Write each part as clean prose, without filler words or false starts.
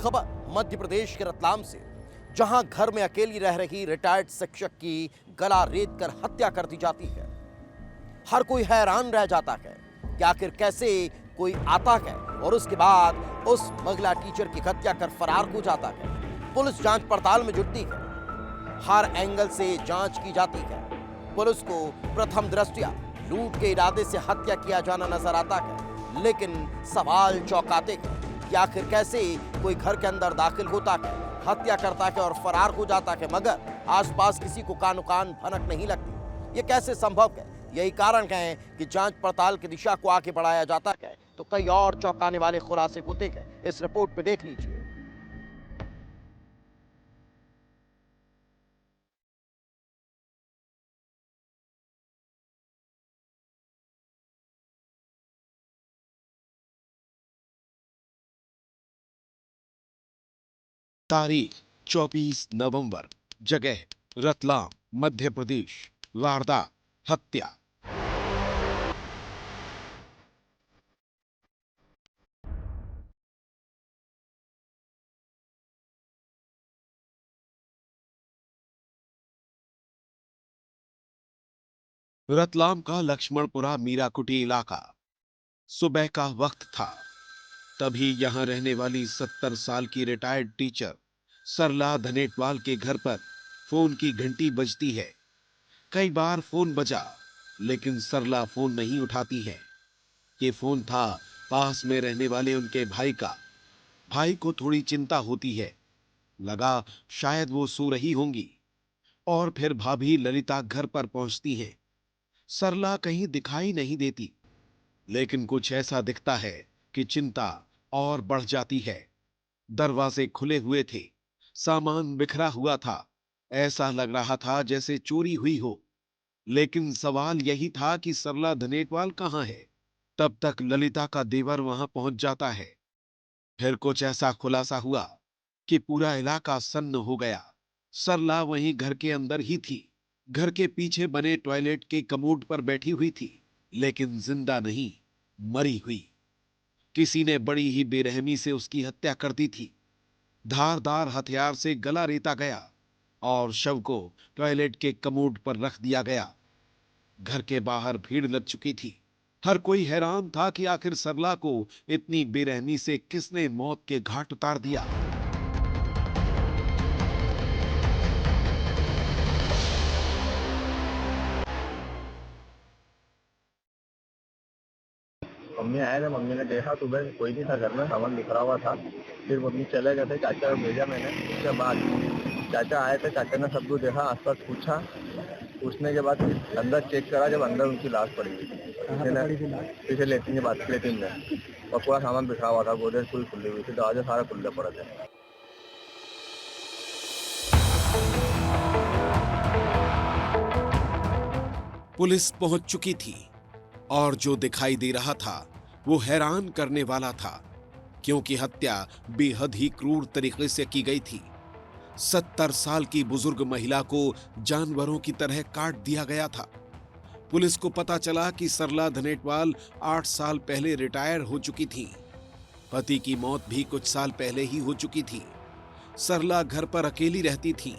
खबर मध्य प्रदेश के रतलाम से, जहां घर में अकेली रह रही रिटायर्ड शिक्षक की गला रेत कर हत्या कर दी जाती है। हर कोई हैरान रह जाता है कि आखिर कैसे कोई आता है और उसके बाद उस महिला टीचर की हत्या कर फरार हो जाता है। पुलिस जांच पड़ताल में जुटती है, हर एंगल से जांच की जाती है। पुलिस को प्रथम दृष्टया लूट के इरादे से हत्या किया जाना नजर आता है, लेकिन सवाल चौंकाते हैं कि आखिर कैसे कोई घर के अंदर दाखिल होता है, हत्या करता है और फरार हो जाता है, मगर आसपास किसी को कानो कान भनक नहीं लगती। ये कैसे संभव है? यही कारण है कि जांच पड़ताल की दिशा को आगे बढ़ाया जाता है तो कई और चौंकाने वाले खुलासे होते हैं। इस रिपोर्ट पे देख लीजिए। तारीख 24 नवंबर, जगह रतलाम, मध्य प्रदेश। वारदात हत्या। रतलाम का लक्ष्मणपुरा मीराकुटी इलाका। सुबह का वक्त था, तभी यहां रहने वाली 70 साल की रिटायर्ड टीचर सरला धनेटवाल के घर पर फोन की घंटी बजती है। कई बार फोन बजा, लेकिन सरला फोन नहीं उठाती है। ये फोन था पास में रहने वाले उनके भाई का। भाई को थोड़ी चिंता होती है, लगा शायद वो सो रही होंगी। और फिर भाभी ललिता घर पर पहुंचती है। सरला कहीं दिखाई नहीं देती, लेकिन कुछ ऐसा दिखता है कि चिंता और बढ़ जाती है। दरवाजे खुले हुए थे, सामान बिखरा हुआ था, ऐसा लग रहा था जैसे चोरी हुई हो। लेकिन सवाल यही था कि सरला धनेटवाल कहाँ है। तब तक ललिता का देवर वहां पहुंच जाता है। फिर कुछ ऐसा खुलासा हुआ कि पूरा इलाका सन्न हो गया। सरला वहीं घर के अंदर ही थी, घर के पीछे बने टॉयलेट के कमोड पर बैठी हुई थी, लेकिन जिंदा नहीं, मरी हुई। किसी ने बड़ी ही बेरहमी से उसकी हत्या कर दी थी। धारदार हथियार से गला रेता गया और शव को टॉयलेट के कमोड पर रख दिया गया। घर के बाहर भीड़ लग चुकी थी। हर कोई हैरान था कि आखिर सरला को इतनी बेरहमी से किसने मौत के घाट उतार दिया। मम्मी आए थे, मम्मी ने देखा सुबह कोई नहीं था घर में, सामान बिखरा हुआ था। फिर मम्मी चले गए थे, चाचा को भेजा मैंने। उसके बाद चाचा आए थे, चाचा ने सब कुछ देखा, आसपास पूछा। पूछने के बाद फिर अंदर चेक करा, जब अंदर उनकी लाश पड़ी हुई थी। पीछे लेटिन के बाद लेटिन में, और पूरा सामान बिखरा हुआ था, गोदरेज पूरी खुली हुई थी, दरवाजे सारे खुले पड़े थे। पुलिस पहुंच चुकी थी और जो दिखाई दे रहा था वो हैरान करने वाला था, क्योंकि हत्या बेहद ही क्रूर तरीके से की गई थी। 70 साल की बुजुर्ग महिला को जानवरों की तरह काट दिया गया था। पुलिस को पता चला कि सरला धनेटवाल 8 साल पहले रिटायर हो चुकी थी। पति की मौत भी कुछ साल पहले ही हो चुकी थी। सरला घर पर अकेली रहती थी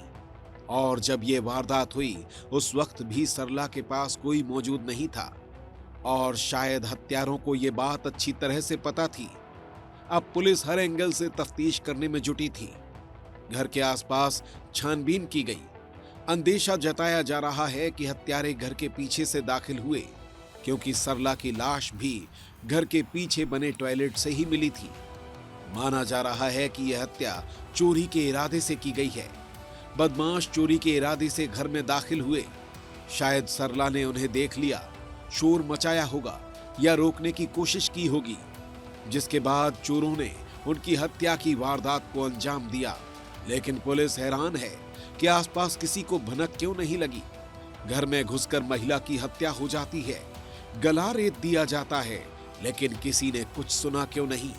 और जब यह वारदात हुई उस वक्त भी सरला के पास कोई मौजूद नहीं था और शायद हत्यारों को यह बात अच्छी तरह से पता थी। अब पुलिस हर एंगल से तफ्तीश करने में जुटी थी। घर के आसपास छानबीन की गई। अंदेशा जताया जा रहा है कि हत्यारे घर के पीछे से दाखिल हुए, क्योंकि सरला की लाश भी घर के पीछे बने टॉयलेट से ही मिली थी। माना जा रहा है कि यह हत्या चोरी के इरादे से की गई है। बदमाश चोरी के इरादे से घर में दाखिल हुए। शायद सरला ने उन्हें देख लिया, शोर मचाया होगा या रोकने की कोशिश की होगी, जिसके बाद चोरों ने उनकी हत्या की वारदात को अंजाम दिया। लेकिन पुलिस हैरान है कि आसपास किसी को भनक क्यों नहीं लगी। घर में घुसकर महिला की हत्या हो जाती है, गला रेत दिया जाता है, लेकिन किसी ने कुछ सुना क्यों नहीं।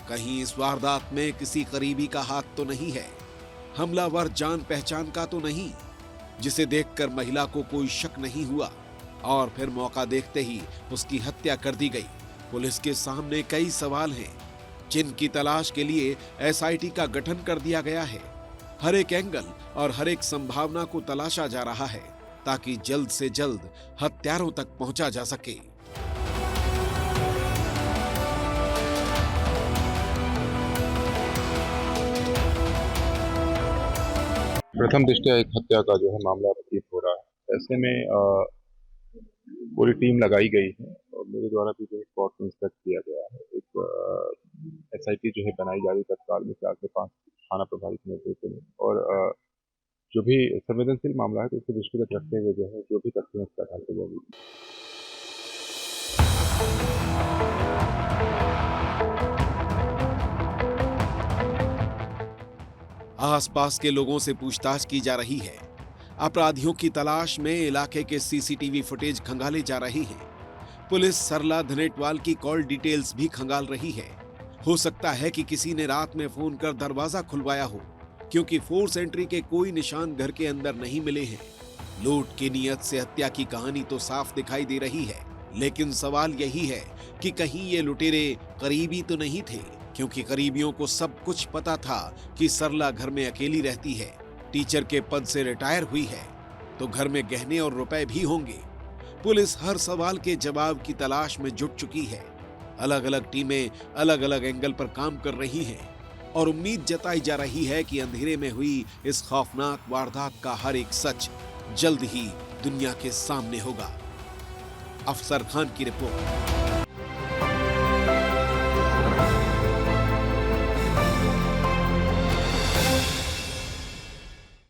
कहीं इस वारदात में किसी करीबी का हाथ तो नहीं है, हमलावर जान पहचान का तो नहीं, जिसे देखकर महिला को कोई शक नहीं हुआ और फिर मौका देखते ही उसकी हत्या कर दी गई। पुलिस के सामने कई सवाल हैं। जिनकी तलाश के लिए एसआईटी का गठन कर दिया गया है। हर एक एंगल और हर एक संभावना को तलाशा जा रहा है ताकि जल्द से जल्द हत्यारों तक पहुंचा जा सके। प्रथम दृष्टया एक हत्या का जो है मामला प्रतीत हो रहा है। ऐसे में पूरी टीम लगाई गई है और मेरे द्वारा भी जो स्पॉट को इंस्पेक्ट किया गया है। एक एसआईटी जो है बनाई जा रही तत्काल में 4 से 5 थाना प्रभारी के नेतृत्व में, और जो भी संवेदनशील मामला है तो उसको दृष्टिगत रखते हुए जो है जो भी तथ्य उसका आधार पर जाएगी। आसपास के लोगों से पूछताछ की जा रही है। अपराधियों की तलाश में इलाके के सीसीटीवी फुटेज खंगाले जा रही है। पुलिस सरला धनेटवाल की कॉल डिटेल्स भी खंगाल रही है। हो सकता है कि किसी ने रात में फोन कर दरवाजा खुलवाया हो, क्योंकि फोर्स एंट्री के कोई निशान घर के अंदर नहीं मिले हैं। लूट की नियत से हत्या की कहानी तो साफ दिखाई दे रही है, लेकिन सवाल यही है कि कहीं ये लुटेरे करीबी तो नहीं थे, क्योंकि करीबियों को सब कुछ पता था कि सरला घर में अकेली रहती है, टीचर के पद से रिटायर हुई है, तो घर में गहने और रुपए भी होंगे। पुलिस हर सवाल के जवाब की तलाश में जुट चुकी है। अलग अलग टीमें अलग अलग एंगल पर काम कर रही हैं और उम्मीद जताई जा रही है कि अंधेरे में हुई इस खौफनाक वारदात का हर एक सच जल्द ही दुनिया के सामने होगा। अफसर खान की रिपोर्ट।